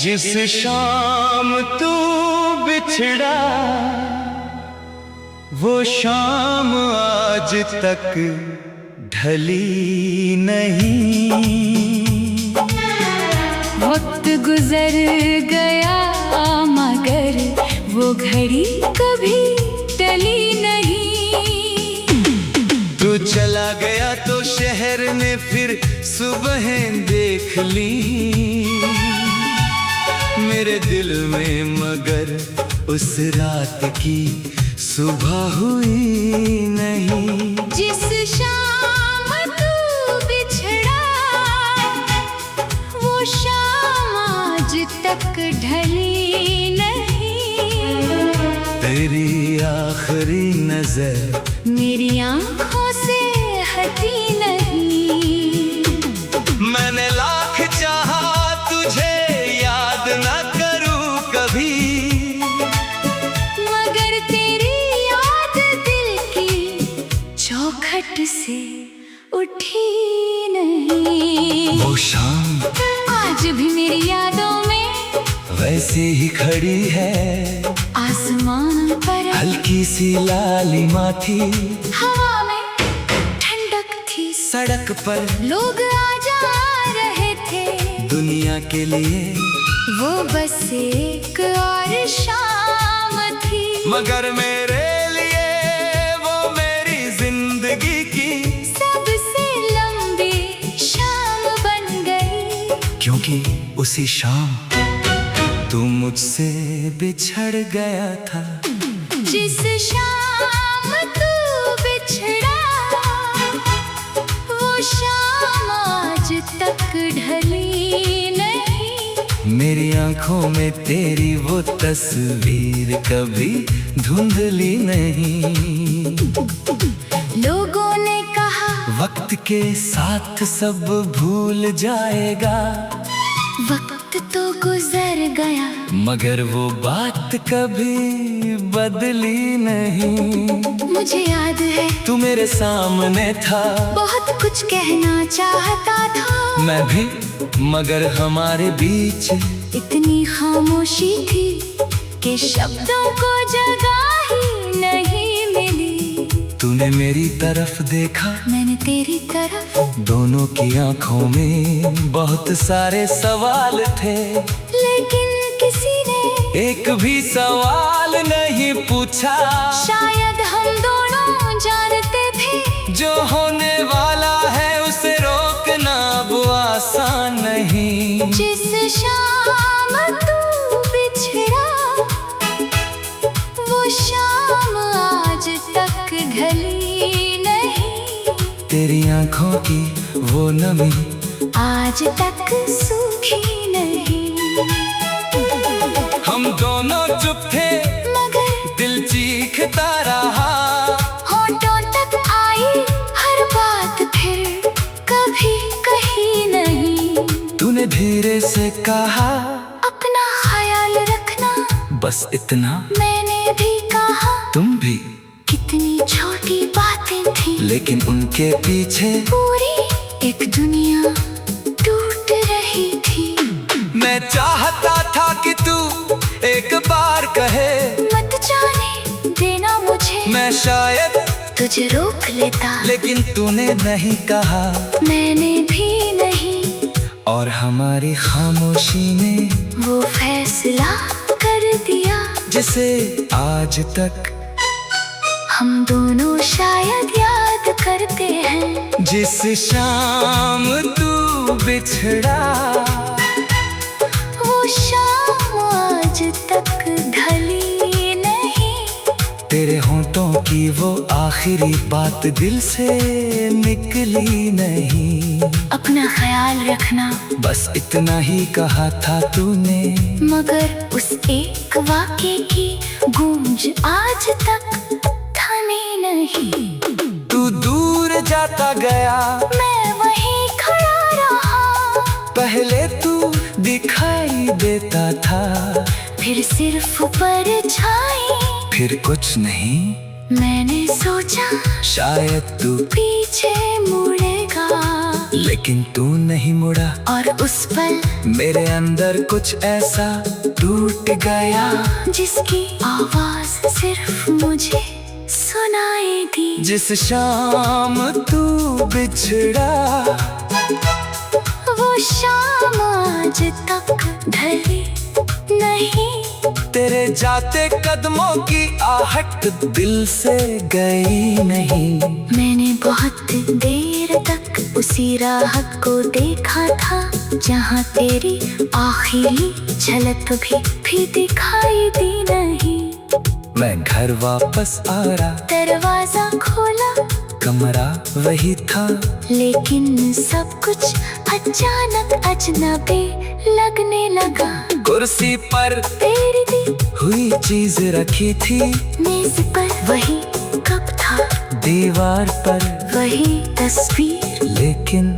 जिस शाम तू बिछड़ा वो शाम आज तक ढली नहीं। वक्त गुजर गया मगर वो घड़ी कभी टली नहीं। तू चला गया तो शहर ने फिर सुबहें देख ली मेरे दिल में, मगर उस रात की सुबह हुई नहीं। जिस शाम तू बिछड़ा वो शाम आज तक ढली नहीं। तेरी आखिरी नजर मेरी आंखों से हटी नहीं। मैंने लाख चाहा तुझे याद ना करूं कभी, मगर तेरी याद दिल की चौखट से उठी नहीं। वो शाम आज भी मेरी यादों में वैसे ही खड़ी है, आसमान पर हल्की सी लालिमा थी, हवा में ठंडक थी, सड़क पर लोग आ जा रहे थे। दुनिया के लिए वो बस एक और शाम थी, मगर मेरे लिए वो मेरी जिंदगी की सबसे लंबी शाम बन गई। क्योंकि उसी शाम तू मुझसे बिछड़ गया था। जिस शाम तू बिछड़ा वो शाम आज तक ढली नहीं। मेरी आंखों में तेरी वो तस्वीर कभी धुंधली नहीं। लोगों ने कहा वक्त के साथ सब भूल जाएगा, वक्त तो गुजर गया, मगर वो बात कभी बदली नहीं। मुझे याद है तू मेरे सामने था, बहुत कुछ कहना चाहता था मैं भी, मगर हमारे बीच इतनी खामोशी थी कि शब्दों को जगह ही नहीं मिली। तूने मेरी तरफ देखा, मैंने तेरी तरफ, दोनों की आंखों में बहुत सारे सवाल थे, लेकिन किसी ने एक भी सवाल नहीं पूछा। शायद हम दोनों जानते थे जो होने वाला है उसे रोकना अब आसान नहीं। जिस शाम तू बिछड़ा वो शाम आज तक ढली नहीं। तेरी आंखों की वो नमी आज तक सूखी नहीं। हम दोनों चुप थे मगर दिल चीखता रहा, होठों तक आई हर बात फिर कभी कही नहीं। तूने धीरे से कहा अपना ख्याल रखना, बस इतना, मैंने भी कहा तुम भी। कितनी छोटी बातें थी, लेकिन उनके पीछे पूरी एक दुनिया टूट रही थी। मैं चाहता था कि तू एक बार कहे मत जाने देना मुझे, मैं शायद तुझे रोक लेता, लेकिन तूने नहीं कहा, मैंने भी नहीं। और हमारी खामोशी ने वो फैसला कर दिया जिसे आज तक हम दोनों शायद याद करते हैं। जिस शाम तू बिछड़ा वो शाम आज तक ढली नहीं। तेरे होंठों की वो आखिरी बात दिल से निकली नहीं। अपना ख्याल रखना, बस इतना ही कहा था तूने, मगर उस एक वाक्य की गूंज आज तक थमी नहीं। तू दूर जाता गया, मैं वहीं खड़ा रहा, पहले तू दिखाई देता था, फिर सिर्फ परछाई, फिर कुछ नहीं। मैंने सोचा शायद तू पीछे मुड़ेगा। लेकिन तू नहीं मुड़ा। और उस पल मेरे अंदर कुछ ऐसा टूट गया, जिसकी आवाज सिर्फ मुझे सुनाई दी। जिस शाम तू बिछड़ा, वो शाम आज तक ढली नहीं। तेरे जाते कदमों की आहट दिल से गई नहीं। मैंने बहुत देर तक उसी राह को देखा था, जहाँ तेरी आखिरी झलक भी दिखाई दी नहीं। मैं घर वापस आ रहा, दरवाजा खोला, कमरा वही था, लेकिन सब कुछ अचानक अजनबी लगने लगा। कुर्सी पर तेरी दी हुई चीज रखी थी, मेज पर वही कप था, दीवार पर वही तस्वीर, लेकिन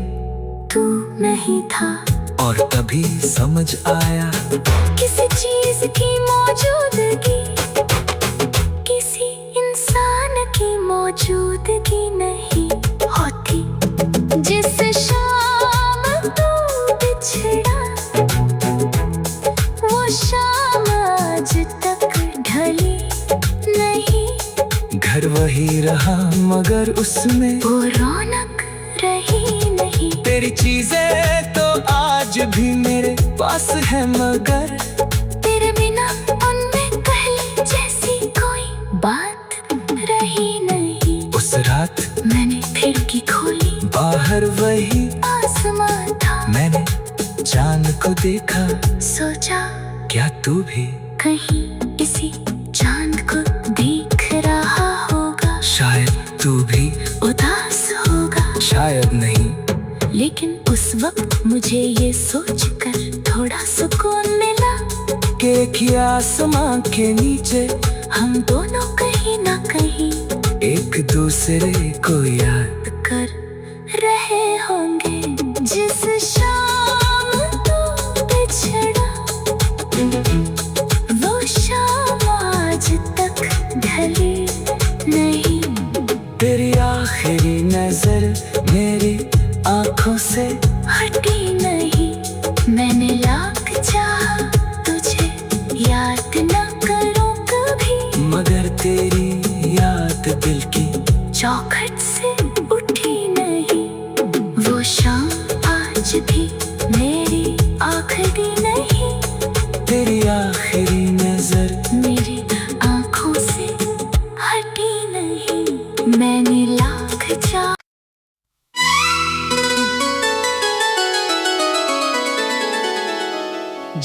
तू नहीं था। और तभी समझ आया, किसी चीज की मौजूदगी किसी इंसान की मौजूदगी नहीं होती। जिस शाम तू बिछड़ा, वो शाम आज तक ढली नहीं। घर वही रहा मगर उसमें वो रौनक रही नहीं। तेरी चीजें तो आज भी मेरे पास है, मगर तेरे बिना उनमें पहले जैसी कोई बात रही नहीं। उस रात मैंने खिड़की खोली, बाहर वही आसमां था। मैंने चांद को देखा, सोचा क्या तू भी कहीं किसी चांद को देख रहा होगा। शायद तू भी उदास होगा, शायद नहीं। लेकिन उस वक्त मुझे ये सोचकर थोड़ा सुकून मिला कि एक ही आसमां के नीचे हम दोनों कहीं ना कहीं एक दूसरे को याद कर रहे होंगे। जिस शाम तू बिछड़ा, वो शाम आज तक ढली नहीं। तेरी आखिरी नजर मेरी आंखों से हटी नहीं। मैंने लाख चाहा तुझे याद न करूं कभी, मगर तेरी याद दिल की चौखट से उठी नहीं। वो शाम आज भी मेरी आखिरी नहीं। तेरी आखिरी नजर मेरी आंखों से हटी नहीं। मैंने लाख चाहा।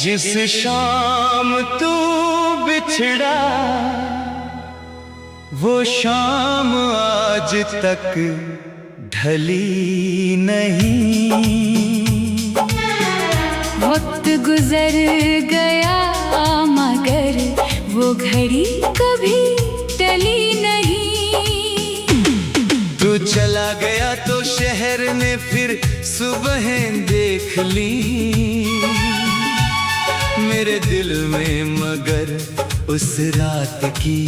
जिस शाम तू बिछड़ा, वो शाम आज तक ढली नहीं। वक्त गुजर गया मगर वो घड़ी कभी टली नहीं। तू चला गया तो शहर ने फिर सुबहें देख ली मेरे दिल में, मगर उस रात की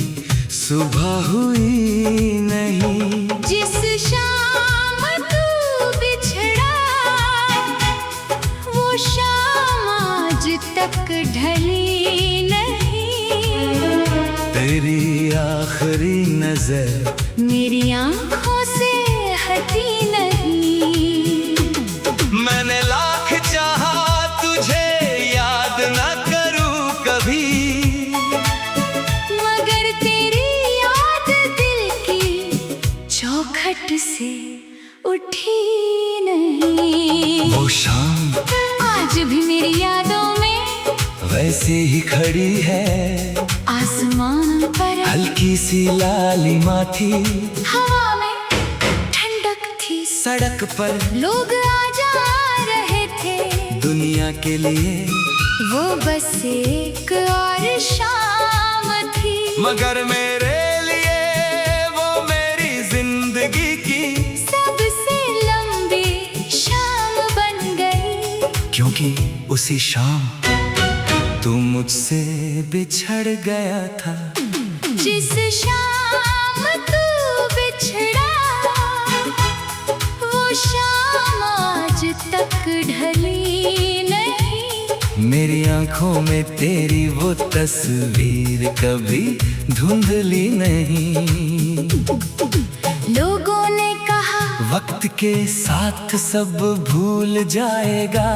सुबह हुई नहीं। जिस शाम तू बिछड़ा, वो शाम आज तक ढली नहीं। तेरी आखिरी नजर मेरी आंखों से हटी नहीं। मैंने लाख चाहा तुझे याद ना करूं कभी, मगर तेरी याद दिल की चौखट से उठी नहीं। वो शाम आज भी मेरी यादों में वैसे ही खड़ी है, आसमान पर हल्की सी लालिमा थी, हवा में ठंडक थी। सड़क पर लोग आ जा रहे थे, दुनिया के लिए वो बस एक और शाम थी। मगर मेरे लिए वो मेरी जिंदगी की सबसे लंबी शाम बन गई। क्योंकि उसी शाम तू मुझसे बिछड़ गया था। जिस शाम तू बिछड़ा, वो शाम आज मेरी आंखों में तेरी वो तस्वीर कभी धुंधली नहीं। लोगों ने कहा वक्त के साथ सब भूल जाएगा,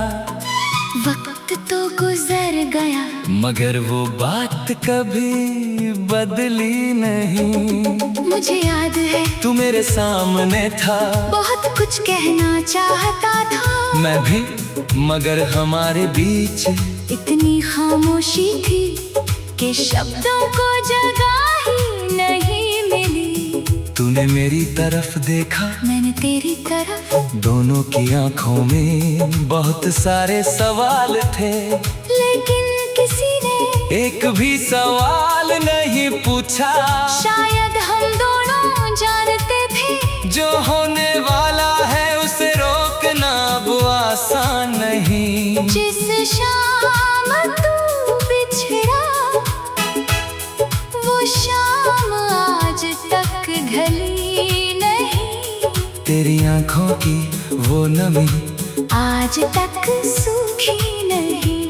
वक्त तो गुजर गया, मगर वो बात कभी बदली नहीं। मुझे याद है तू मेरे सामने था, बहुत कुछ कहना चाहता था, मैं भी, मगर हमारे बीच इतनी खामोशी थी कि शब्दों को जगह ही नहीं मिली। तूने मेरी तरफ देखा, मैंने तेरी तरफ, दोनों की आंखों में बहुत सारे सवाल थे, लेकिन किसी ने एक भी सवाल नहीं पूछा। शायद हम दोनों जानते थे जो होने वाला है उसे रोकना अब आसान नहीं। जिस शाम तू बिछड़ा, वो शाम आज तक ढली नहीं। तेरी आंखों की वो नमी आज तक सूखी नहीं।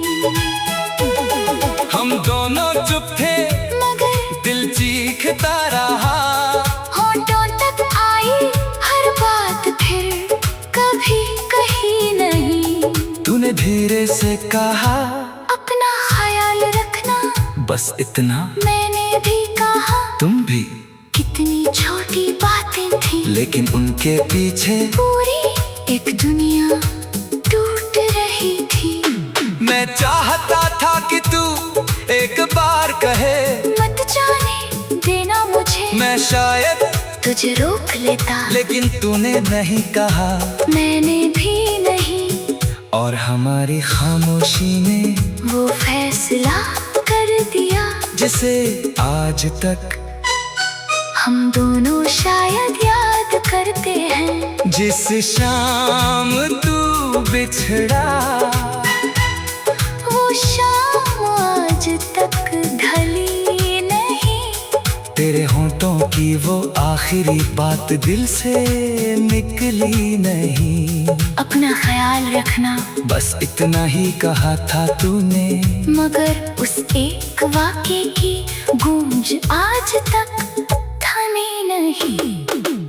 हम दोनों चुप थे, मगर दिल चीखता रहा। होठों तक आई हर बात, फिर कभी कही नहीं। तूने धीरे से कहा, अपना ख्याल रखना, बस इतना। मैंने भी कहा, तुम भी। कितनी छोटी बातें थी, लेकिन उनके पीछे पूरी एक दुनिया टूट रही थी। मैं चाहता था कि तू एक बार कहे, मत जाने देना मुझे, मैं शायद तुझे रोक लेता, लेकिन तूने नहीं कहा, मैंने भी नहीं। और हमारी खामोशी ने वो फैसला कर दिया जिसे आज तक हम दोनों शायद याद करते हैं। जिस शाम तू बिछड़ा, वो शाम आज तक ढली नहीं। तेरे होठों की वो आखिरी बात दिल से निकली नहीं। अपना ख्याल रखना, बस इतना ही कहा था तूने, मगर उस एक वाक्य की गूंज आज तक थमी नहीं।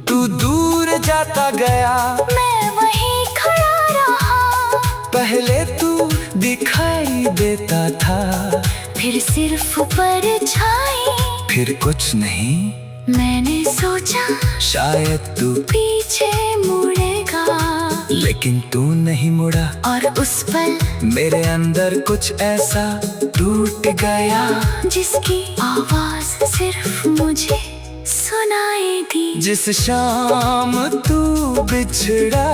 तू दूर जाता गया, मैं वहीं खड़ा रहा, पहले तू दिखाई देता था, फिर सिर्फ परछाई। फिर कुछ नहीं। मैंने सोचा शायद तू, पीछे मुड़ेगा, लेकिन तू नहीं मुड़ा। और उस पल मेरे अंदर कुछ ऐसा टूट गया, जिसकी आवाज सिर्फ मुझे सुनाई दी। जिस शाम तू बिछड़ा,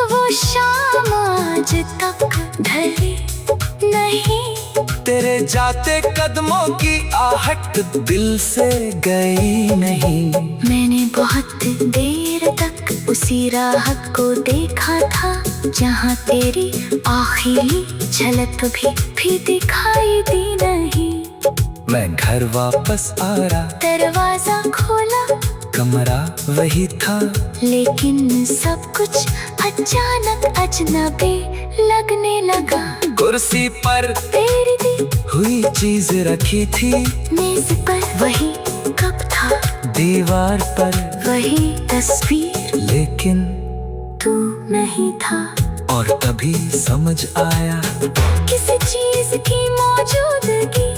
वो शाम आज तक ढली नहीं। तेरे जाते कदमों की आहट दिल से गई नहीं। मैंने बहुत देर तक उसी राह को देखा था, जहाँ तेरी आखिरी झलक भी दिखाई दी नहीं। मैं घर वापस आ रहा, दरवाजा खोला, कमरा वही था, लेकिन सब कुछ अचानक अजनबी लगने लगा। कुर्सी पर तेरी दी हुई चीज रखी थी, मेज पर वही कप था, दीवार पर वही तस्वीर, लेकिन तू नहीं था। और तभी समझ आया, किसी चीज की मौजूदगी,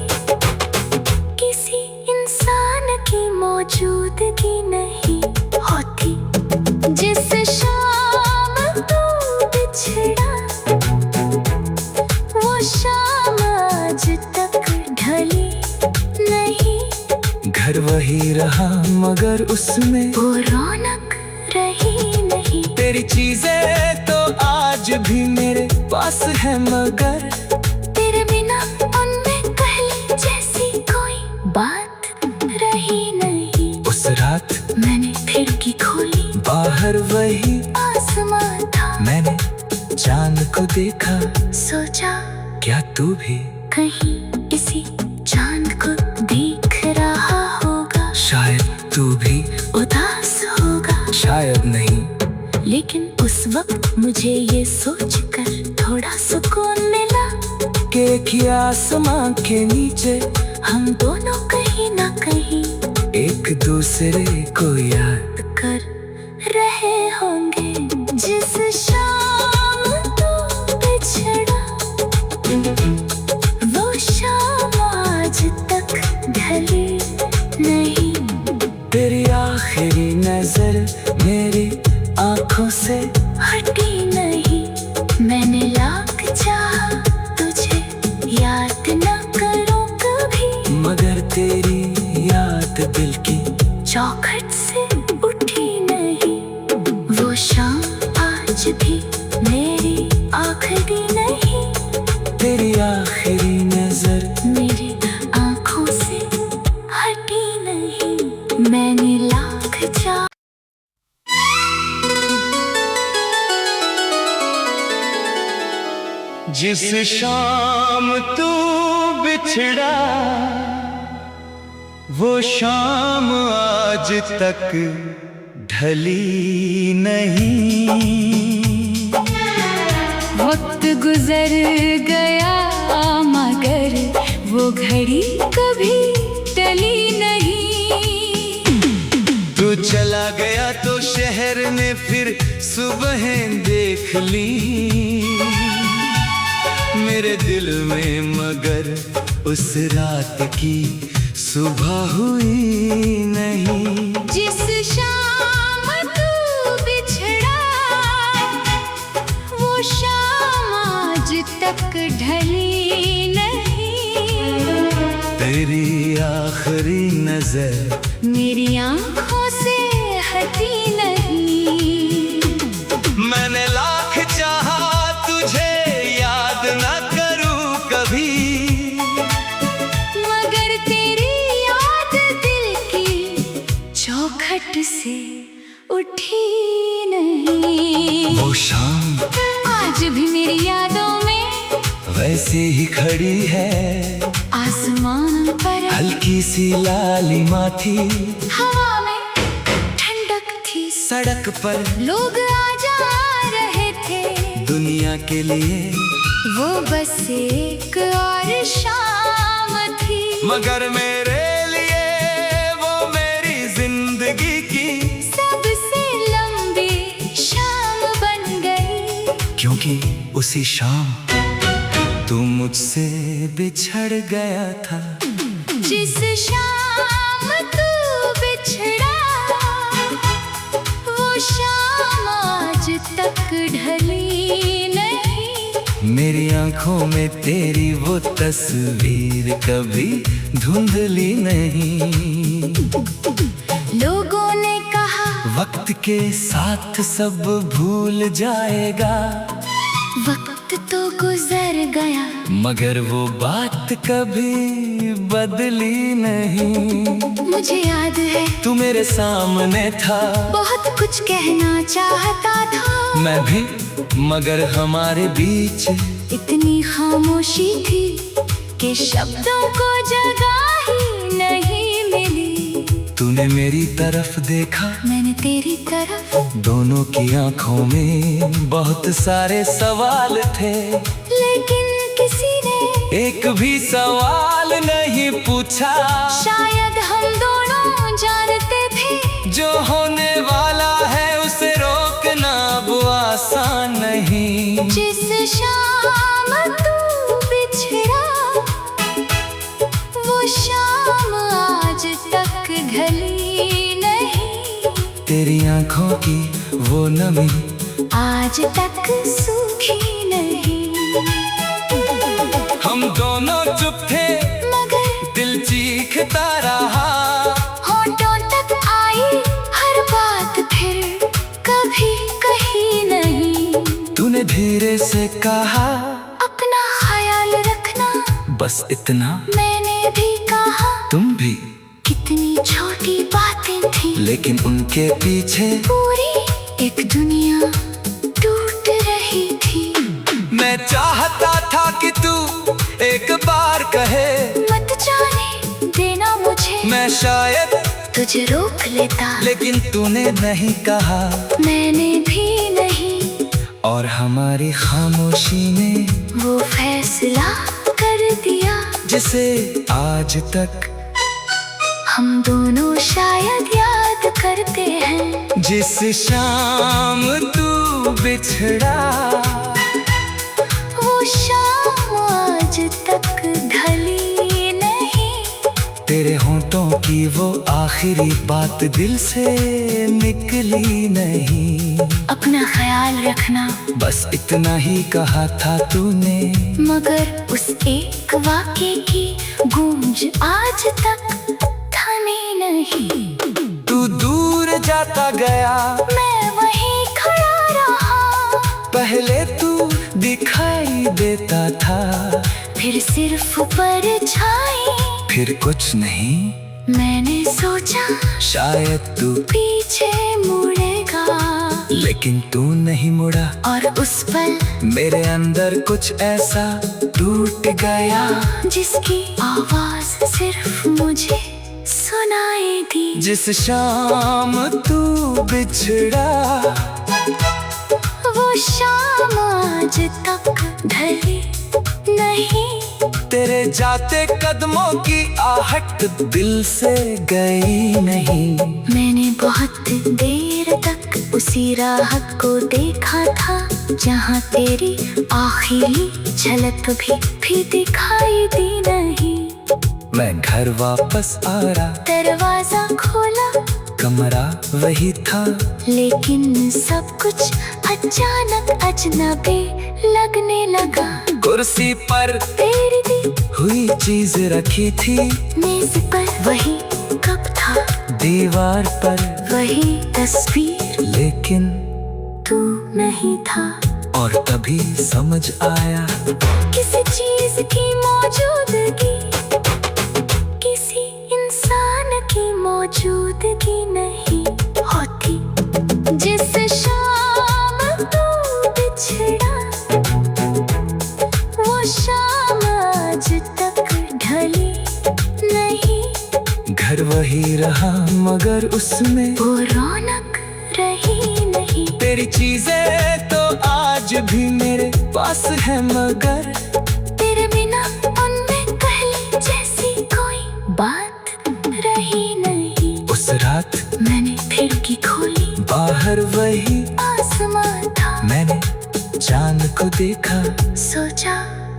किसी इंसान की मौजूदगी नहीं होती। जिस शाम तू बिछड़ा, वो शाम आज तक ढली नहीं। घर वही रहा मगर उसमें वो रौनक रही नहीं। तेरी चीजें तो आज भी मेरे पास है, मगर तेरे बिना उनमें पहले जैसी कोई बात रही नहीं। उस रात मैंने खिड़की खोली, बाहर वही आसमां था। मैंने चांद को देखा, सोचा क्या तू भी कहीं इसी चांद को देख रहा होगा। शायद तू भी उदास होगा, शायद नहीं। लेकिन उस वक्त मुझे ये सोचकर थोड़ा सुकून मिला। के किया आसमां के नीचे, हम दोनों कहीं ना कहीं एक दूसरे को याद कर रहे होंगे। जिस शाम तू बिछड़ा, वो शाम आज तक ढली नहीं। तेरी आखिरी नजर मेरी आंखों से हटी नहीं। मैंने लाख चाहा तुझे याद न करूं कभी, मगर तेरी याद दिल की चौखट से उठी नहीं। वो शाम आज भी मेरी आखिरी नहीं। तेरी आखिरी नजर मेरी आंखों से हटी नहीं। मैंने लाख चाहा। जिस शाम तू बिछड़ा, वो शाम आज तक ढली नहीं। वक्त गुजर गया मगर वो घड़ी कभी टली नहीं। तू चला गया तो शहर ने फिर सुबहें देख ली मेरे दिल में, मगर उस रात की सुबह हुई नहीं। जिस शाम तू बिछड़ा, वो शाम आज तक ढली नहीं। तेरी आखिरी नजर मेरी आंखों से हटी नहीं। मैंने लाख चाहा तुझे याद ना करूं कभी, मगर तेरी याद दिल की चौखट से उठी नहीं। वो शाम आज भी मेरी यादों में वैसे ही खड़ी है, आसमान पर हल्की सी लालिमा थी, हवा में ठंडक थी। सड़क पर लोग आ जा रहे थे, दुनिया के लिए वो बस एक और शाम थी। मगर मेरे लिए वो मेरी जिंदगी की सबसे लंबी शाम बन गई। क्योंकि उसी शाम तू मुझसे बिछड़ गया था। जिस शाम तू बिछड़ा, वो शाम आज तक ढली नहीं। मेरी आंखों में तेरी वो तस्वीर कभी धुंधली नहीं। लोगों ने कहा वक्त के साथ सब भूल जाएगा, वक्त तो गुजर गया, मगर वो बात कभी बदली नहीं। मुझे याद है तू मेरे सामने था, बहुत कुछ कहना चाहता था मैं भी, मगर हमारे बीच इतनी खामोशी थी कि शब्दों को जगह ही नहीं मिली। तूने मेरी तरफ देखा, मैंने तेरी तरफ, दोनों की आंखों में बहुत सारे सवाल थे, लेकिन किसी ने एक भी सवाल नहीं पूछा। शायद हम दोनों जानते थे जो होने वाला है उसे रोकना अब आसान नहीं। जिस शाम तू बिछड़ा, वो शाम आज तक ढली नहीं। तेरी आंखों की वो नमी आज तक सूखी नहीं। हम दोनों चुप थे, मगर दिल चीखता रहा। होठों तक आई हर बात, फिर कभी कही नहीं। तूने धीरे से कहा अपना ख्याल रखना, बस इतना। मैंने भी कहा तुम भी। कितनी छोटी बातें थी, लेकिन उनके पीछे पूरी एक दुनिया टूट रही थी। मैं चाहता था कि तू एक बार कहे मत जाने देना मुझे, मैं शायद तुझे रोक लेता, लेकिन तूने नहीं कहा, मैंने भी नहीं। और हमारी खामोशी ने वो फैसला जिसे आज तक हम दोनों शायद याद करते हैं। जिस शाम तू बिछड़ा, वो शाम आज तक ढली नहीं। तेरे होंठों की वो आखिरी बात दिल से निकली नहीं। अपना ख्याल रखना, बस इतना ही कहा था तूने, मगर उस एक वाक्य की गूंज आज तक थमी नहीं। तू दूर जाता गया, मैं वहीं खड़ा रहा। पहले तू दिखाई देता था, फिर सिर्फ परछाई, फिर कुछ नहीं। मैंने सोचा शायद तू, पीछे मुड़ेगा, लेकिन तू नहीं मुड़ा। और उस पल मेरे अंदर कुछ ऐसा टूट गया, जिसकी आवाज सिर्फ मुझे सुनाई दी। जिस शाम तू बिछड़ा, वो शाम आज तक ढली नहीं। तेरे जाते कदमों की आहट दिल से गई नहीं। मैंने बहुत देर तक उसी राह को देखा था, जहाँ तेरी आखिरी झलक भी दिखाई दी नहीं। मैं घर वापस आ रहा, दरवाजा खोला, कमरा वही था, लेकिन सब कुछ अचानक अजनबी लगने लगा। कुर्सी पर तेरी दी हुई चीज रखी थी, मेज पर वही कप था, दीवार पर वही तस्वीर, लेकिन तू नहीं था। और तभी समझ आया, किसी चीज की मौजूदगी, किसी इंसान की मौजूदगी नहीं होती। जिस शाम तू बिछड़ा, वो शाम आज तक ढली नहीं। घर वही रहा मगर उसमें वो रौनक रही नहीं। तेरी चीजें तो आज भी मेरे पास है, मगर तेरे बिना उनमें पहले जैसी कोई बात रही नहीं। उस रात मैंने खिड़की खोली, बाहर वही आसमां था। मैंने चांद को देखा, सोचा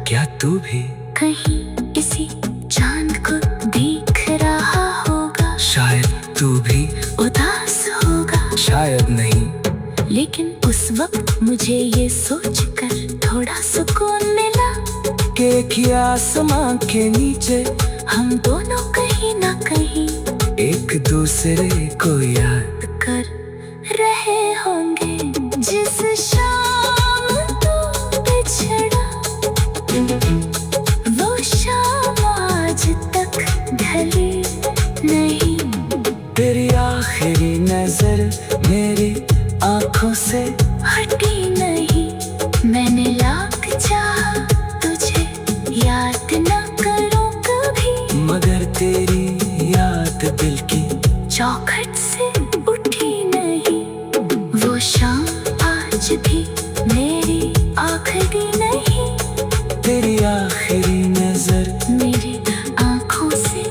क्या तू भी कहीं इसी चांद को देख रहा होगा। शायद तू भी उदास होगा, शायद नहीं। लेकिन उस वक्त मुझे ये सोचकर थोड़ा सुकून मिला कि एक आसमां के नीचे हम दोनों कहीं ना कहीं एक दूसरे को याद कर रहे होंगे। जिस शाम तू बिछड़ा, वो शाम आज तक ढली नहीं। तेरी आखिरी नजर मेरी आंखों से हटी नहीं। मैंने लाख चाहा तुझे याद न करूं कभी, मगर तेरी याद दिल की चौखट से उठी नहीं। वो शाम आज भी मेरी आखिरी नहीं। तेरी आखिरी नजर मेरी आंखों से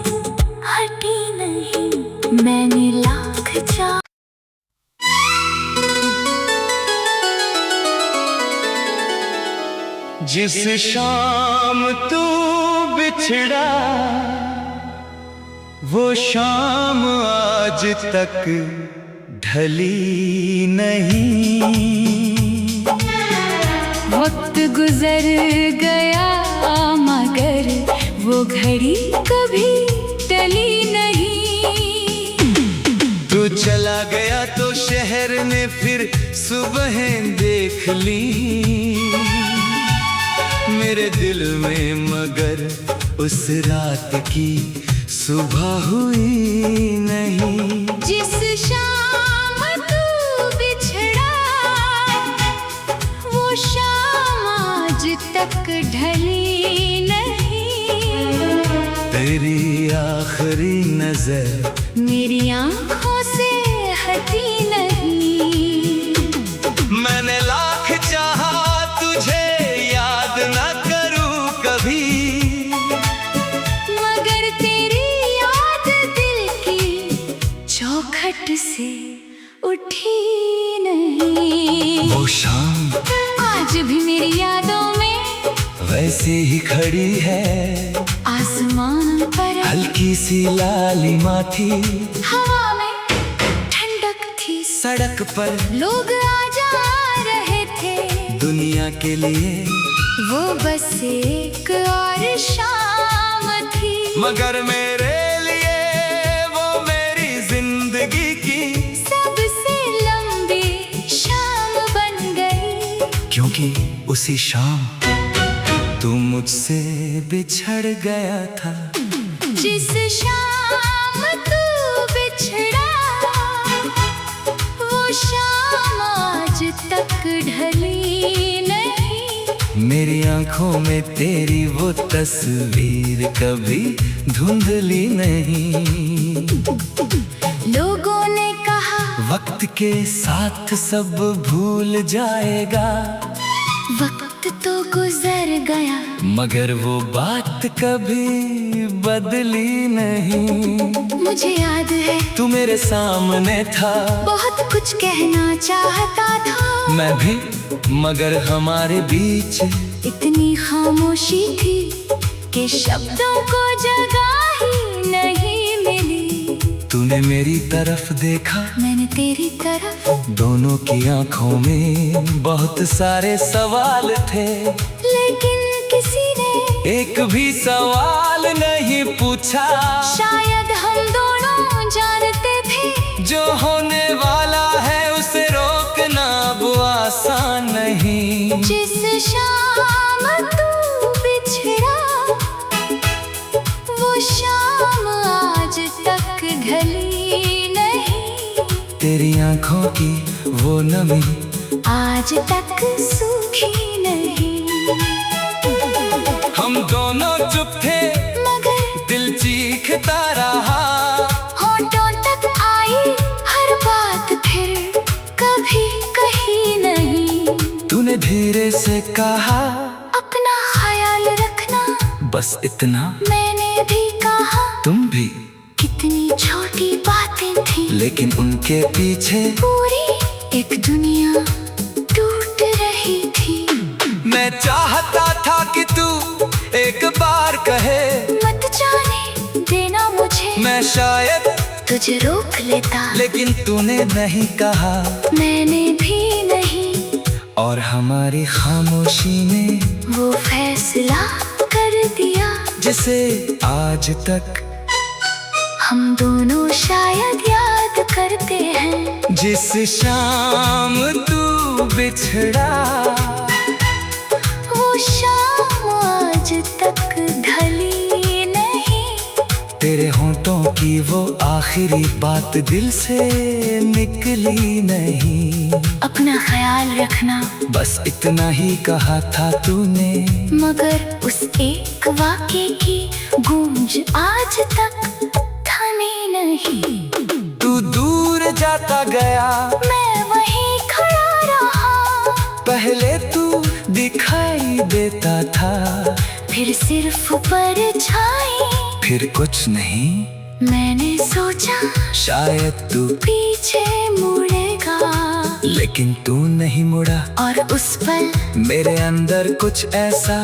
हटी नहीं। मैंने लाख चाहा। जिस शाम तू बिछड़ा, वो शाम आज तक ढली नहीं। वक्त गुजर गया मगर वो घड़ी कभी टली नहीं। तू चला गया तो शहर ने फिर सुबहें देख ली मेरे दिल में, मगर उस रात की सुबह हुई नहीं। जिस शाम तू बिछड़ा, वो शाम आज तक ढली नहीं। तेरी आखिरी नजर मेरी आंखों से हटी नहीं। मैंने लाख चाहा तुझे याद ना करूं कभी, वो शाम आज भी मेरी यादों में वैसे ही खड़ी है। आसमान पर हल्की सी लालिमा थी, हवा में ठंडक थी। सड़क पर लोग आ जा रहे थे, दुनिया के लिए वो बस एक और शाम थी। मगर मेरे लिए वो मेरी जिंदगी की सबसे लंबी शाम बन गई। क्योंकि उसी शाम तू मुझसे बिछड़ गया था। जिस शाम तू बिछड़ा, वो शाम आज तक ढली नहीं। मेरी आंखों में तेरी वो तस्वीर कभी धुंधली नहीं। लोगों ने कहा वक्त के साथ सब भूल जाएगा, वक्त तो गुजर गया, मगर वो बात कभी बदली नहीं। मुझे याद है तू मेरे सामने था, बहुत कुछ कहना चाहता था मैं भी, मगर हमारे बीच इतनी खामोशी थी कि शब्दों को जगह ही नहीं मिली। तूने मेरी तरफ देखा, मैंने तेरी तरफ, दोनों की आंखों में बहुत सारे सवाल थे, लेकिन किसी ने एक भी सवाल नहीं पूछा। शायद हम दोनों जानते थे जो होने वाला है उसे रोकना अब आसान नहीं। जिस शाम तू बिछड़ा, वो शाम आज तक ढली नहीं। तेरी आंखों की वो नमी आज तक सूखी नहीं। हम दोनों चुप थे, मगर दिल चीखता रहा। होठों तक आई हर बात, फिर कभी कही नहीं। तूने धीरे से कहा अपना ख्याल रखना, बस इतना। मैंने भी कहा तुम भी, कितनी छोटी बातें थी, लेकिन उनके पीछे पूरी एक दुनिया टूट रही थी। मैं चाहता था कि तू एक बार कहे मत जाने देना मुझे, मैं शायद तुझे रोक लेता, लेकिन तूने नहीं कहा, मैंने भी नहीं। और हमारी खामोशी ने वो फैसला कर दिया जिसे आज तक हम दोनों शायद याद करते हैं। जिस शाम तू बिछड़ा, वो शाम आज तक ढली नहीं। तेरे होंठों की वो आखिरी बात दिल से निकली नहीं। अपना ख्याल रखना, बस इतना ही कहा था तूने, मगर उस एक वाक्य की गूंज आज तक थमी नहीं। तू दूर जाता गया, मैं वहीं खड़ा रहा, पहले तू दिखाई देता था, फिर सिर्फ परछाई। फिर कुछ नहीं, मैंने सोचा शायद तू, पीछे मुड़ेगा, लेकिन तू नहीं मुड़ा। और उस पल मेरे अंदर कुछ ऐसा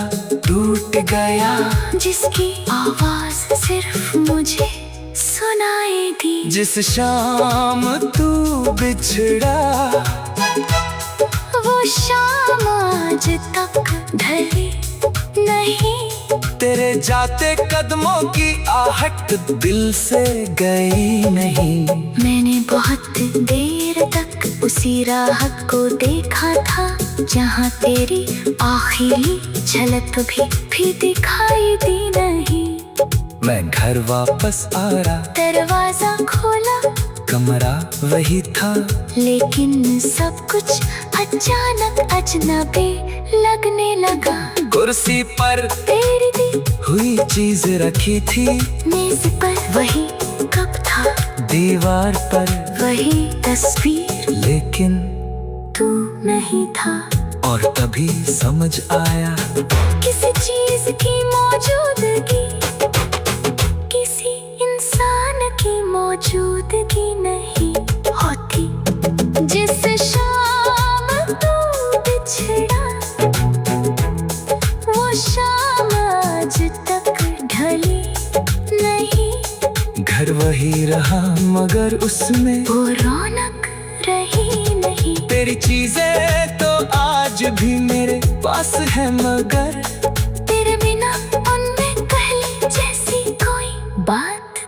टूट गया, जिसकी आवाज सिर्फ मुझे सुनाई दी। जिस शाम तू बिछड़ा, वो शाम आज तक ढली नहीं। तेरे जाते कदमों की आहट दिल से गई नहीं। मैंने बहुत देर तक उसी राह को देखा था, जहाँ तेरी आखिरी झलक भी दिखाई दी नहीं। मैं घर वापस आ रहा, दरवाजा खोला, कमरा वही था, लेकिन सब कुछ अचानक अजनबी लगने लगा। कुर्सी पर तेरी दी हुई चीज रखी थी, मेज पर वही कप था, दीवार पर वही तस्वीर, लेकिन तू नहीं था। और तभी समझ आया, किसी चीज की मौजूदगी, किसी इंसान की मौजूदगी नहीं होती। जिस शाम तू वही रहा मगर उसमें वो रौनक रही नहीं। तेरी चीजें तो आज भी मेरे पास है मगर तेरे बिना उनमें पहले जैसी कोई बात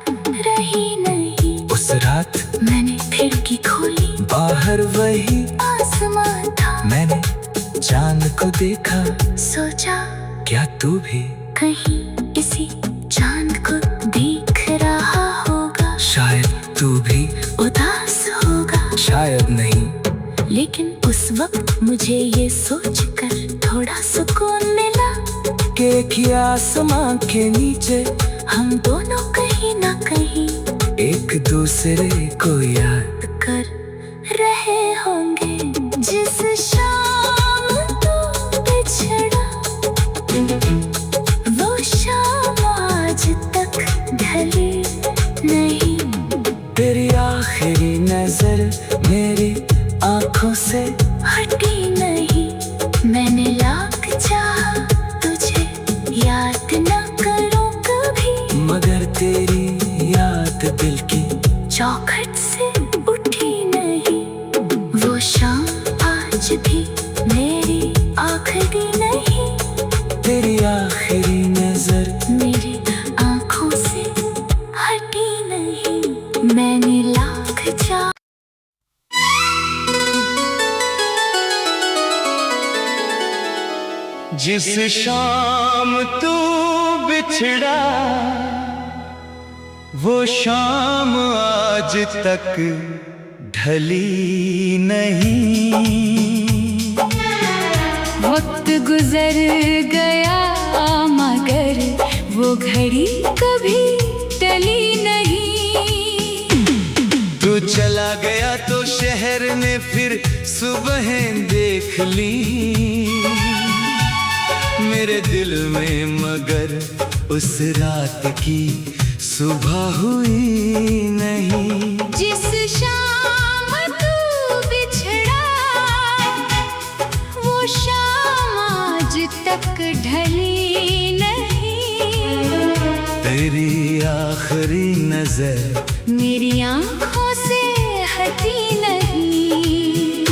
रही नहीं। उस रात मैंने खिड़की खोली, बाहर वही आसमां था। मैंने चांद को देखा, सोचा क्या तू भी कहीं किसी चांद को देख रहा होगा। शायद तू भी उदास होगा, शायद नहीं। लेकिन उस वक्त मुझे ये सोचकर थोड़ा सुकून मिला कि एक ही आसमां के नीचे हम दोनों कहीं ना कहीं एक दूसरे को याद कर रहे होंगे। जिस शाम तू बिछड़ा, वो शाम आज तक ढली नहीं। तेरी आखिरी नजर मेरी आंखों से हटी नहीं। मैंने लाख चाहा तुझे याद न करूं कभी, मगर तेरी याद दिल की चौखट से उठी नहीं। वो शाम आज भी मेरी आखिरी नहीं। तेरी आखिरी नजर मेरी आंखों से हटी नहीं। मैंने लाख चाहा। जिस शाम तू बिछड़ा, वो शाम आज तक ढली नहीं। वक्त गुजर गया मगर वो घड़ी कभी टली नहीं। तू चला गया तो शहर ने फिर सुबहें देख ली मेरे दिल में, मगर उस रात की सुबह हुई नहीं। जिस शाम तू बिछड़ा, वो शाम आज तक ढली नहीं। तेरी आखिरी नजर मेरी आंखों से हटी नहीं।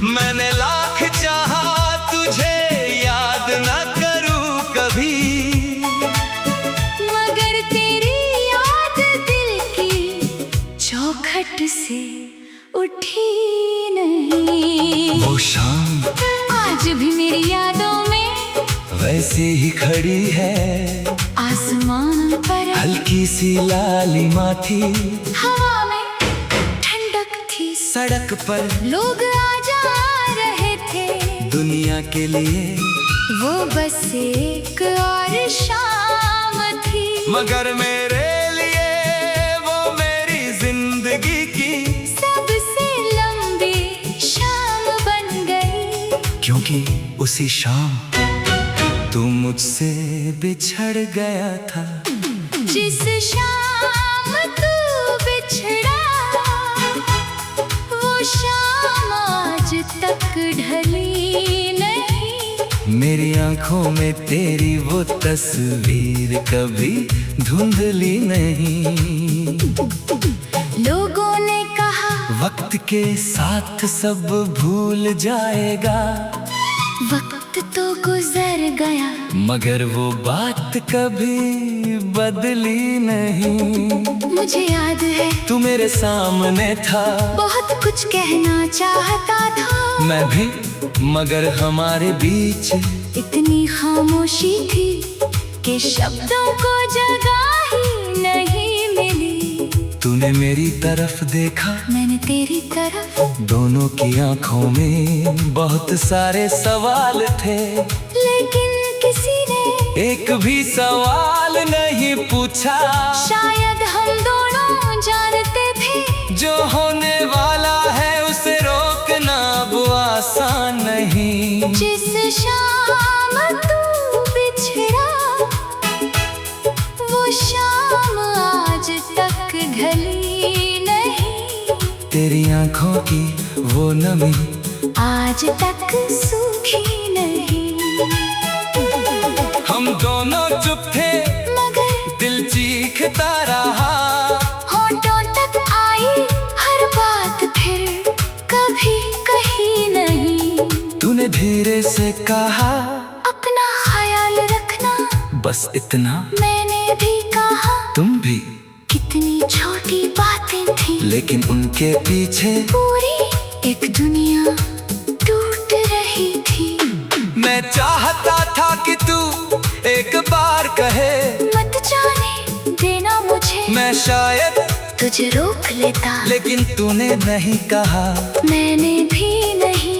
मैंने लाख चाहा तुझे याद ना करूं कभी, मगर तेरी याद दिल की चौखट से उठी नहीं। वो शाम आज भी मेरी यादों में वैसे ही खड़ी है, आसमान पर हल्की सी लालिमा थी, हवा में ठंडक थी। सड़क पर लोग आ जा रहे थे, दुनिया के लिए वो बस एक और शाम थी। मगर मेरे लिए वो मेरी जिंदगी की सबसे लंबी शाम बन गई। क्योंकि उसी शाम तू मुझसे बिछड़ गया था। जिस शाम तू बिछड़ा, वो शाम आज तक ढली नहीं। मेरी आंखों में तेरी वो तस्वीर कभी धुंधली नहीं। लोगों ने कहा वक्त के साथ सब भूल जाएगा, वक्त तो गुजर गया, मगर वो बात कभी बदली नहीं। मुझे याद है तू मेरे सामने था, बहुत कुछ कहना चाहता था, मैं भी, मगर हमारे बीच इतनी खामोशी थी कि शब्दों को जगह ही नहीं मिली। तूने मेरी तरफ देखा, मैंने तेरी तरफ, दोनों की आंखों में बहुत सारे सवाल थे, लेकिन किसी ने एक भी सवाल नहीं पूछा। शायद हम दोनों जानते थे जो होने वाला है उसे रोकना अब आसान नहीं। जिस शाम तू बिछड़ा, वो शाम आज तक ढली नहीं। तेरी आंखों की वो नमी आज तक सूखी नहीं। हम दोनों चुप थे, मगर दिल चीखता रहा, तूने धीरे से कहा अपना ख्याल रखना, बस इतना मैंने भी कहा। तुम भी, कितनी छोटी बातें थी, लेकिन उनके पीछे पूरी एक दुनिया टूट रही थी। मैं चाहता था कि तू एक बार कहे मत जाने देना मुझे, मैं शायद तुझे रोक लेता, लेकिन तूने नहीं कहा, मैंने भी नहीं।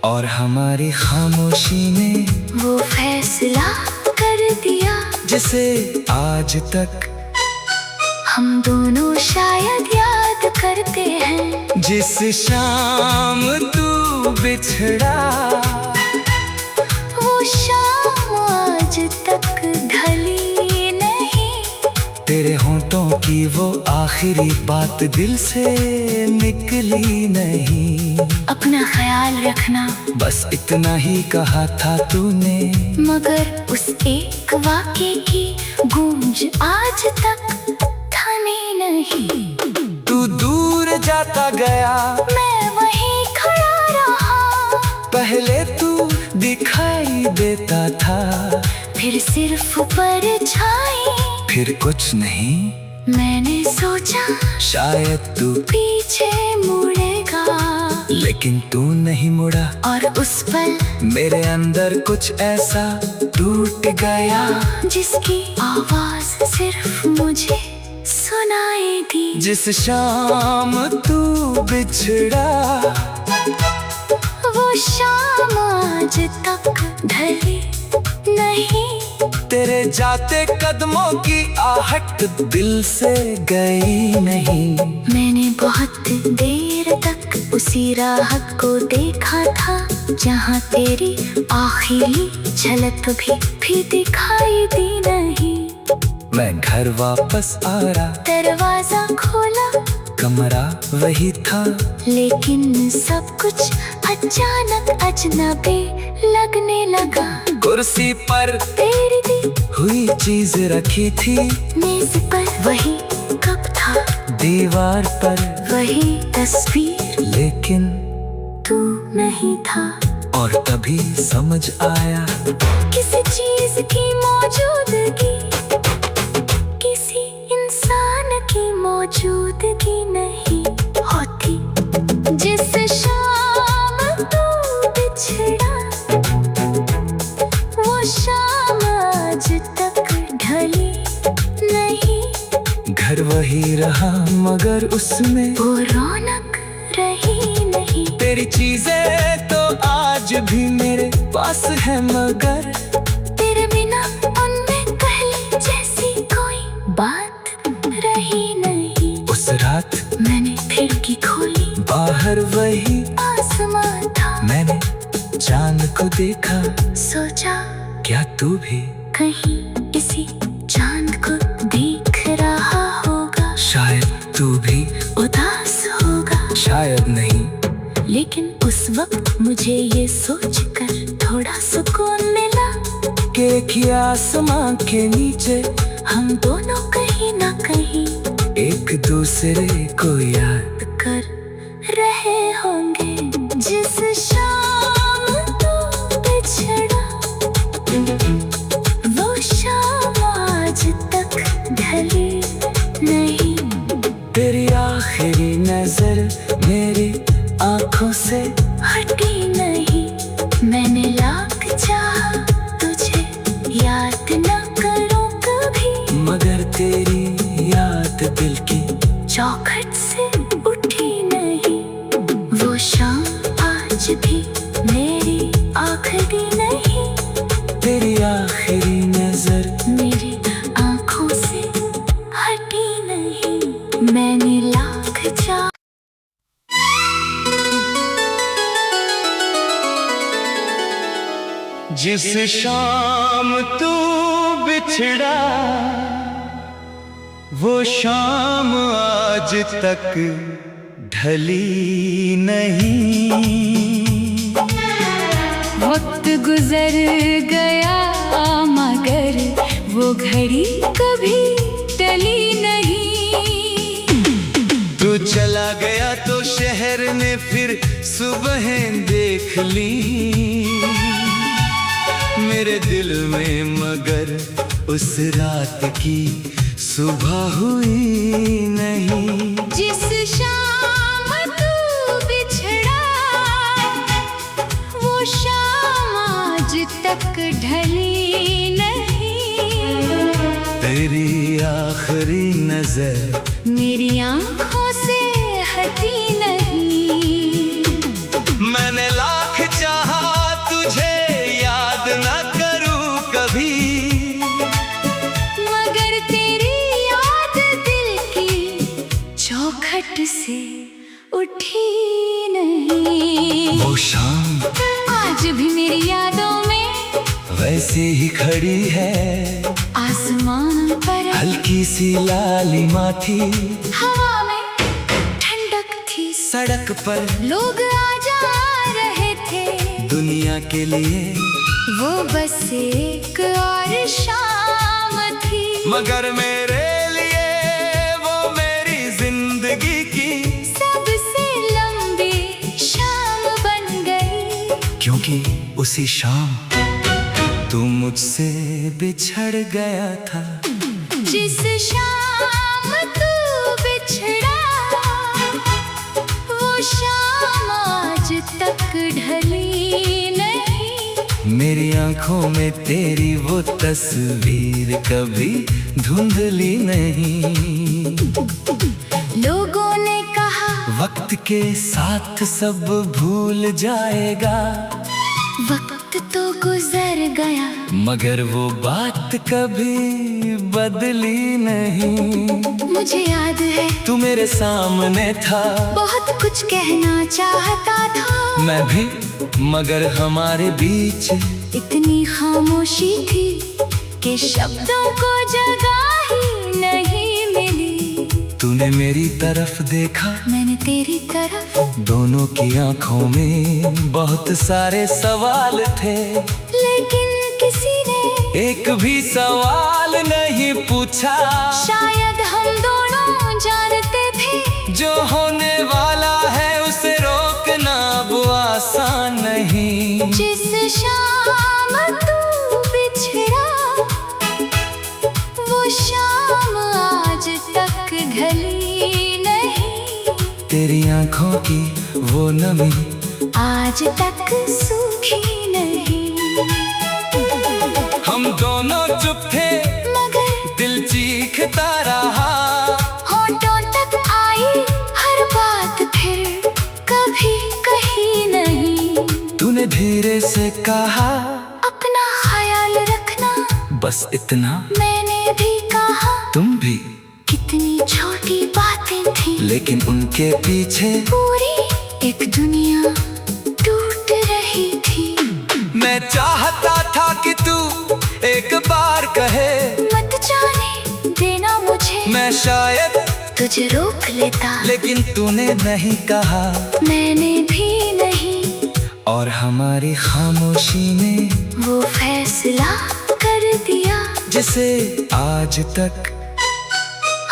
और हमारी खामोशी ने वो फैसला कर दिया जिसे आज तक हम दोनों शायद याद करते हैं। जिस शाम तू बिछड़ा, वो शाम आज तक ढली नहीं। तेरे होंठों की वो आखिरी बात दिल से निकली नहीं। अपना ख्याल रखना, बस इतना ही कहा था तूने, मगर उस एक वाक्य की गूंज आज तक थमी नहीं। तू दूर जाता गया, मैं वहीं खड़ा रहा, पहले तू दिखाई देता था, फिर सिर्फ परछाई। फिर कुछ नहीं, मैंने सोचा शायद तू, पीछे मुड़ेगा, लेकिन तू नहीं मुड़ा। और उस पल मेरे अंदर कुछ ऐसा टूट गया, जिसकी आवाज सिर्फ मुझे सुनाई दी। जिस शाम तू बिछड़ा, वो शाम आज तक ढली नहीं। तेरे जाते कदमों की आहट दिल से गई नहीं। मैंने बहुत देर तक उसी राह को देखा था, जहाँ तेरी आखिरी झलक भी दिखाई दी नहीं। मैं घर वापस आ रहा, दरवाजा खोला, कमरा वही था, लेकिन सब कुछ अचानक अजनबी लगने लगा। कुर्सी पर तेरी दी हुई चीज रखी थी, मेज पर वही कप था, दीवार पर वही तस्वीर, लेकिन तू नहीं था। और तभी समझ आया, किसी चीज की मौजूदगी, किसी इंसान की मौजूदगी नहीं होती। जिस शाम तू बिछड़ा, वो शाम आज तक ढली नहीं। घर वही रहा मगर उसमें वो रौनक रही नहीं। तेरी चीजें तो आज भी मेरे पास है, मगर तेरे बिना उनमें पहले जैसी कोई बात रही नहीं। उस रात मैंने खिड़की खोली, बाहर वही आसमां था, मैंने चांद को देखा। सोचा क्या तू भी कहीं इसी चांद को देख रहा होगा, शायद तू भी उदास होगा। शायद नहीं, लेकिन उस वक्त मुझे ये सोचकर थोड़ा सुकून मिला कि एक ही आसमां के नीचे हम दोनों कहीं ना कहीं एक दूसरे को याद कर रहे होंगे। जिस शाम तू बिछड़ा, वो शाम आज तक ढली नहीं। तेरी आखिरी नजर मेरी आंखों से हटी नहीं। मैंने लाख चाहा तुझे याद न करूं कभी, मगर तेरी याद दिल की चौखट से उठी नहीं। वो शाम आज भी मेरी आखिरी नहीं। तेरी आखिरी नजर मेरी आंखों से हटी नहीं। मैंने लाख चाहा। जिस शाम तू बिछड़ा, वो शाम आज तक ढली नहीं। वक्त गुजर गया मगर वो घड़ी कभी टली नहीं। तू चला गया तो शहर ने फिर सुबहें देख ली मेरे दिल में, मगर उस रात की सुबह हुई नहीं। जिस शाम तू बिछड़ा वो शाम आज तक ढली नहीं। तेरी आखिरी नजर मेरी आंखों से हटी नहीं। मैंने लाख चाहा तुझे याद न करूं कभी, मगर तेरी याद दिल की चौखट से उठी नहीं। वो शाम आज भी मेरी यादों में वैसे ही खड़ी है, आसमान पर हल्की सी लालिमा थी, हवा में ठंडक थी। सड़क पर लोग आ जा रहे थे, दुनिया के लिए वो बस एक और शाम थी। मगर मेरे लिए वो मेरी जिंदगी की सबसे लंबी शाम बन गई। क्योंकि उसी शाम तू मुझसे बिछड़ गया था। जिस शाम तू बिछड़ा वो शाम आज तक ढली नहीं। मेरी आंखों में तेरी वो तस्वीर कभी धुंधली नहीं। लोगों ने कहा वक्त के साथ सब भूल जाएगा, वक्त तो गुजर गया, मगर वो बात कभी बदली नहीं। मुझे याद है तू मेरे सामने था, बहुत कुछ कहना चाहता था मैं भी, मगर हमारे बीच इतनी खामोशी थी कि शब्दों को जगह ही नहीं मिली। तूने मेरी तरफ देखा, मैंने तेरी तरफ, दोनों की आंखों में बहुत सारे सवाल थे, लेकिन किसी ने एक भी सवाल नहीं पूछा। शायद हम दोनों जानते थे जो होने वाला है उसे रोकना अब आसान नहीं। जिस शाम तू बिछड़ा वो शाम आज तक ढली नहीं। तेरी आंखों की वो नमी आज तक सूखी नहीं। हम दोनों चुप थे, मगर दिल चीखता रहा। होठों तक आई हर बात, फिर कभी कही नहीं। तूने धीरे से कहा अपना ख्याल रखना, बस इतना। मैंने भी कहा तुम भी, कितनी छोटी बातें थी, लेकिन उनके पीछे पूरी एक दुनिया टूट रही थी। मैं चाहता था कि तू एक बार कहे मत जाने देना मुझे, मैं शायद तुझे रोक लेता, लेकिन तूने नहीं कहा, मैंने भी नहीं। और हमारी खामोशी ने वो फैसला कर दिया जिसे आज तक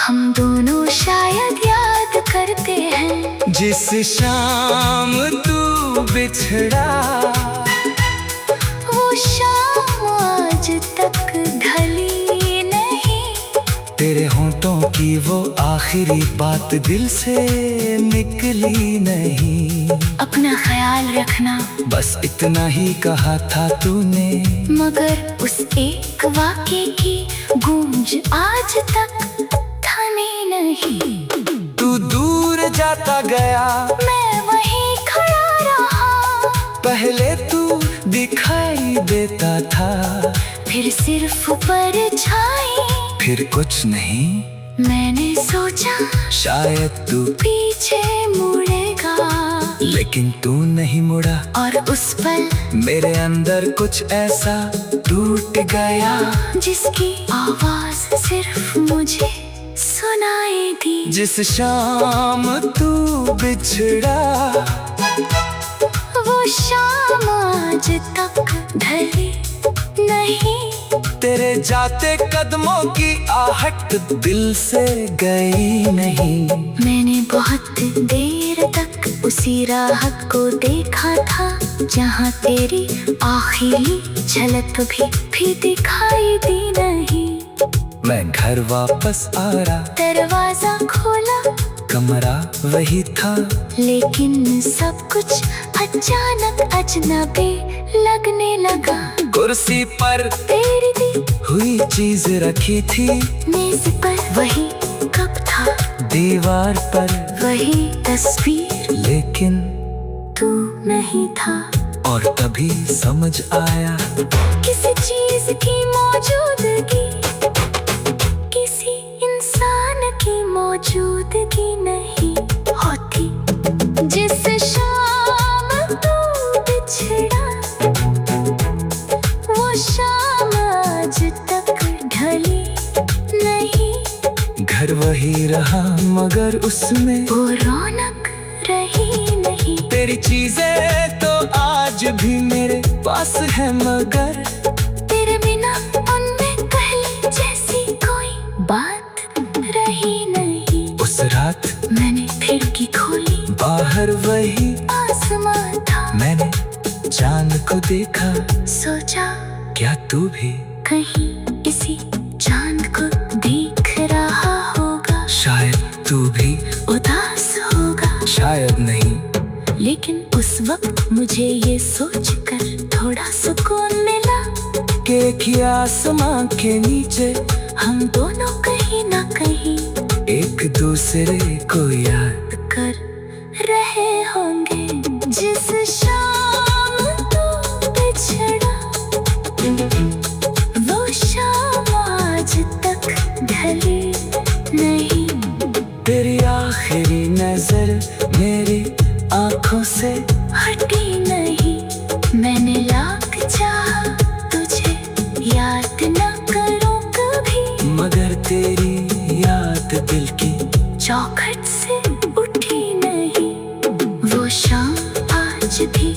हम दोनों शायद याद करते हैं। जिस शाम तू बिछड़ा वो शाम आज तक ढली नहीं। तेरे होठों की वो आखिरी बात दिल से निकली नहीं। अपना ख्याल रखना, बस इतना ही कहा था तूने, मगर उस एक वाक्य की गूंज आज तक थमी नहीं। तू दूर जाता गया, मैं वहीं खड़ा रहा, पहले तू दिखाई देता था, फिर सिर्फ परछाई, फिर कुछ नहीं। मैंने सोचा शायद तू, पीछे मुड़ेगा, लेकिन तू नहीं मुड़ा। और उस पल मेरे अंदर कुछ ऐसा टूट गया, जिसकी आवाज सिर्फ मुझे सुनाई दी। जिस शाम तू बिछड़ा वो शाम आज तक ढली नहीं। तेरे जाते कदमों की आहट दिल से गई नहीं। मैंने बहुत देर तक उसी राह को देखा था जहाँ तेरी आखिरी झलक भी दिखाई दी नहीं। मैं घर वापस आ रहा, दरवाजा खोला, कमरा वही था, लेकिन सब कुछ अचानक अजनबी लगने लगा। कुर्सी पर तेरी दी हुई चीज रखी थी, मेज पर वही कप था, दीवार पर वही तस्वीर, लेकिन तू नहीं था। और तभी समझ आया किसी चीज की मौजूदगी किसी इंसान की मौजूदगी नहीं होती। जिस शाम तू बिछड़ा वो शाम आज तक ढली नहीं। घर वही रहा मगर उसमें वो रौनक रही नहीं। तेरी चीजें तो आज भी मेरे पास है मगर तेरे बिना उनमें पहले जैसी कोई बात रही नहीं। उस रात मैंने खिड़की खोली, बाहर वही आसमां था। मैंने चांद को देखा, सोचा क्या तू भी कहीं इसी चांद को देख रहा होगा। शायद तू भी उदास होगा, शायद नहीं। लेकिन उस वक्त मुझे ये सोचकर थोड़ा सुकून मिला कि एक आसमां के नीचे हम दोनों कहीं ना कहीं एक दूसरे को याद कर रहे होंगे। जिस शाम तू बिछड़ा वो शाम आज तक ढली नहीं। तेरी आखिरी नजर मेरी आंखों से हटी नहीं। मैंने लाख चाहा तुझे याद न करूं कभी, मगर तेरी याद दिल की चौखट से उठी नहीं। वो शाम आज भी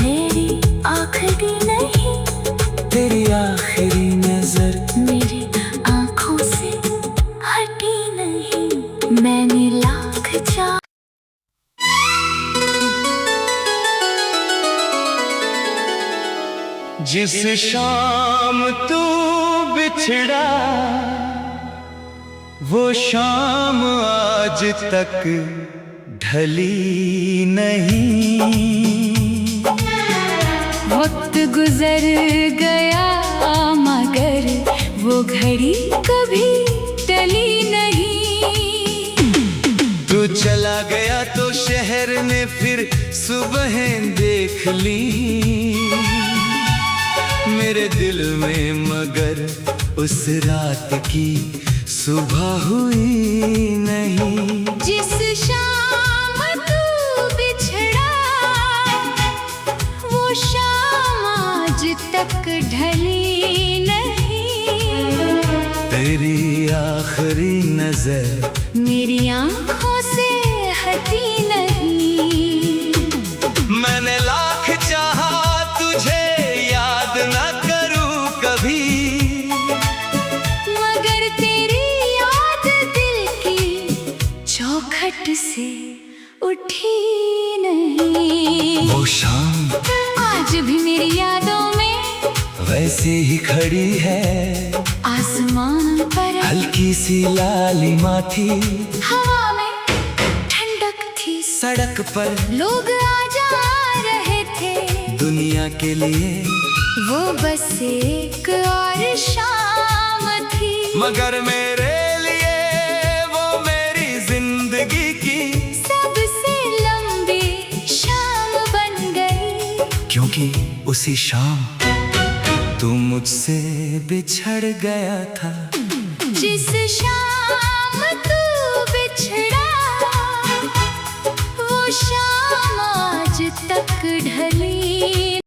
मेरी आखिरी नहीं। तेरी आखिरी नजर मेरी आंखों से हटी नहीं। मैंने लाख चाहा जिस शाम तू बिछड़ा वो शाम आज तक ढली नहीं। वक्त गुजर गया मगर वो घड़ी कभी टली नहीं। तू चला गया तो शहर ने फिर सुबहें देख ली मेरे दिल में, मगर उस रात की सुबह हुई नहीं। जिस शाम तू बिछड़ा वो शाम आज तक ढली नहीं। तेरी आखिरी नजर मेरी आंखों से हटी नहीं। मैंने लाख चाहा तुझे याद ना करूं कभी, मगर तेरी याद दिल की चौखट से उठी नहीं। वो शाम आज भी मेरी यादों में वैसे ही खड़ी है, आसमान पर हल्की सी लालिमा थी, हवा में ठंडक थी, सड़क पर लोग आ जा रहे थे। दुनिया के लिए वो बस एक और शाम थी, मगर मेरे लिए वो मेरी जिंदगी की सबसे लंबी शाम बन गई। क्योंकि उसी शाम तू मुझसे बिछड़ गया था। जिस शाम